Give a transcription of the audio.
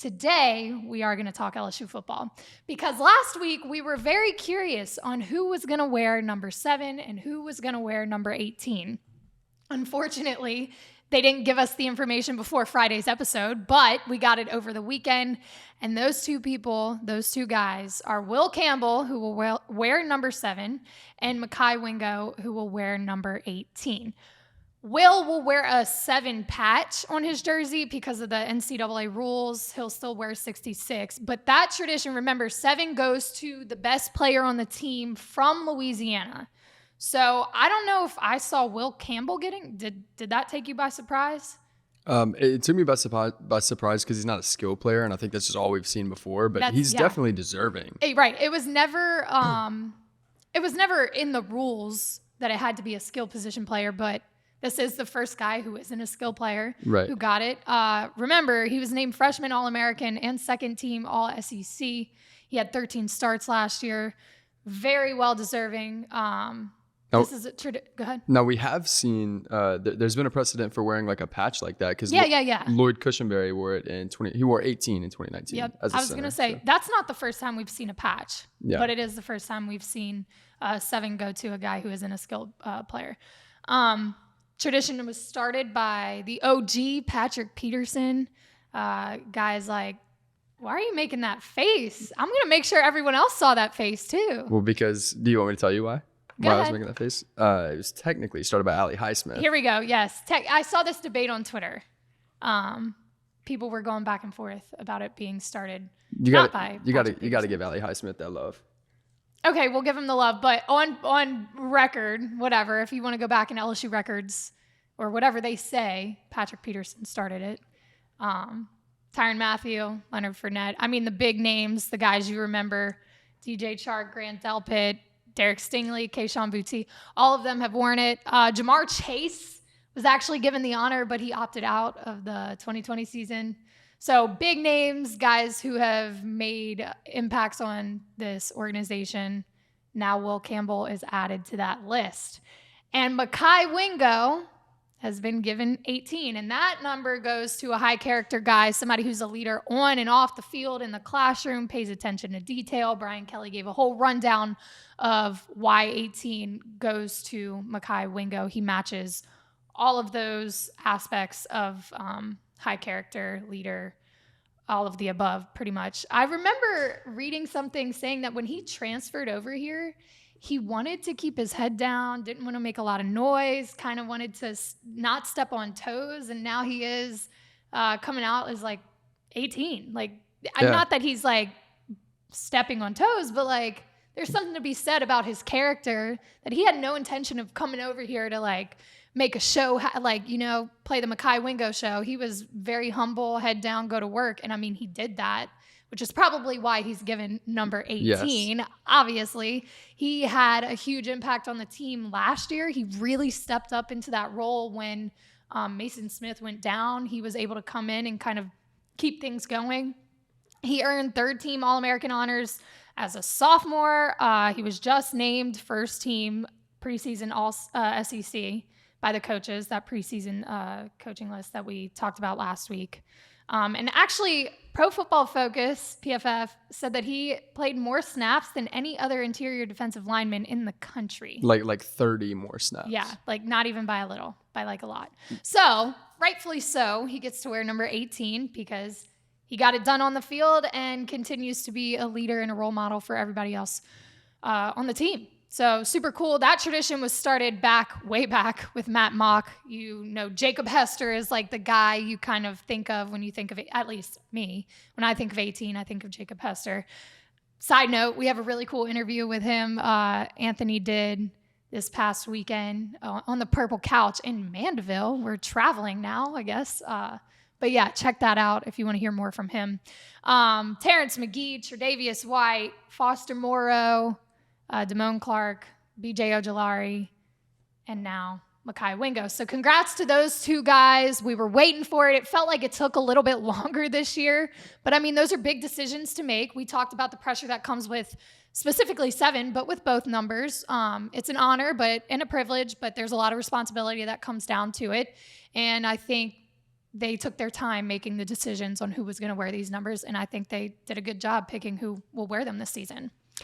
Today, we are going to talk LSU football because last week we were very curious on who was going to wear number 7 and who was going to wear number 18. Unfortunately, they didn't give us the information before Friday's episode, but we got it over the weekend. And those two guys are Will Campbell, who will wear number 7, and Mekhi Wingo, who will wear number 18. Will wear a 7 patch on his jersey because of the NCAA rules. He'll still wear 66. But that tradition, remember, 7 goes to the best player on the team from Louisiana. So I don't know if I saw Will Campbell getting. Did that take you by surprise? It took me by surprise because he's not a skill player, and I think that's just all we've seen before. But he's definitely deserving. Right. It was never. It was never in the rules that it had to be a skill position player, but this is the first guy who isn't a skill player who got it. Remember, he was named freshman All-American and second team All-SEC. He had 13 starts last year. Very well deserving. This is go ahead. Now, we have seen there's been a precedent for wearing like a patch like that because Lloyd Cushenberry wore it he wore 18 in 2019. Yep. I was going to say, that's not the first time we've seen a patch, but it is the first time we've seen 7 go to a guy who isn't a skilled player. Tradition was started by the OG, Patrick Peterson. Guys like, why are you making that face? I'm going to make sure everyone else saw that face too. Well, because, do you want me to tell you why? Go ahead. I was making that face? It was technically started by Allie Highsmith. Here we go. Yes. I saw this debate on Twitter. People were going back and forth about it being started. You got to give Allie Highsmith that love. Okay, we'll give him the love, but on record, whatever, if you want to go back in LSU records or whatever they say, Patrick Peterson started it. Tyrann Mathieu, Leonard Fournette. I mean, the big names, the guys you remember, DJ Chark, Grant Delpit, Derek Stingley, Kayshon Boutte, all of them have worn it. Jamar Chase was actually given the honor, but he opted out of the 2020 season. So big names, guys who have made impacts on this organization. Now Will Campbell is added to that list. And Mekhi Wingo has been given 18. And that number goes to a high character guy, somebody who's a leader on and off the field in the classroom, pays attention to detail. Brian Kelly gave a whole rundown of why 18 goes to Mekhi Wingo. He matches all of those aspects of high character, leader, all of the above, pretty much. I remember reading something saying that when he transferred over here, he wanted to keep his head down, didn't want to make a lot of noise, kind of wanted to not step on toes, and now he is coming out as like 18. Like, not that he's like stepping on toes, but like there's something to be said about his character that he had no intention of coming over here to like make a show, like, you know, play the Mekhi Wingo show. He was very humble, head down, go to work. And I mean, he did that, which is probably why he's given number 18. Yes. Obviously, he had a huge impact on the team last year. He really stepped up into that role when Mason Smith went down. He was able to come in and kind of keep things going. He earned third team All-American honors as a sophomore. He was just named first team preseason All-SEC by the coaches, that preseason coaching list that we talked about last week. And actually, Pro Football Focus, PFF, said that he played more snaps than any other interior defensive lineman in the country. Like 30 more snaps. Yeah, like not even by a little, by like a lot. So, rightfully so, he gets to wear number 18 because he got it done on the field and continues to be a leader and a role model for everybody else on the team. So super cool. That tradition was started way back with Matt Mauk. You know, Jacob Hester is like the guy you kind of think of when you think of it, at least me. When I think of 18, I think of Jacob Hester. Side note, we have a really cool interview with him. Anthony did this past weekend on the Purple Couch in Mandeville. We're traveling now, I guess. But yeah, check that out if you want to hear more from him. Terrence Magee, Tre'davious White, Foster Moreau, Damone Clark, BJ Ojulari, and now Mekhi Wingo. So congrats to those two guys. We were waiting for it. It felt like it took a little bit longer this year. But I mean, those are big decisions to make. We talked about the pressure that comes with specifically 7, but with both numbers. It's an honor and a privilege, but there's a lot of responsibility that comes down to it. And I think they took their time making the decisions on who was going to wear these numbers, and I think they did a good job picking who will wear them this season.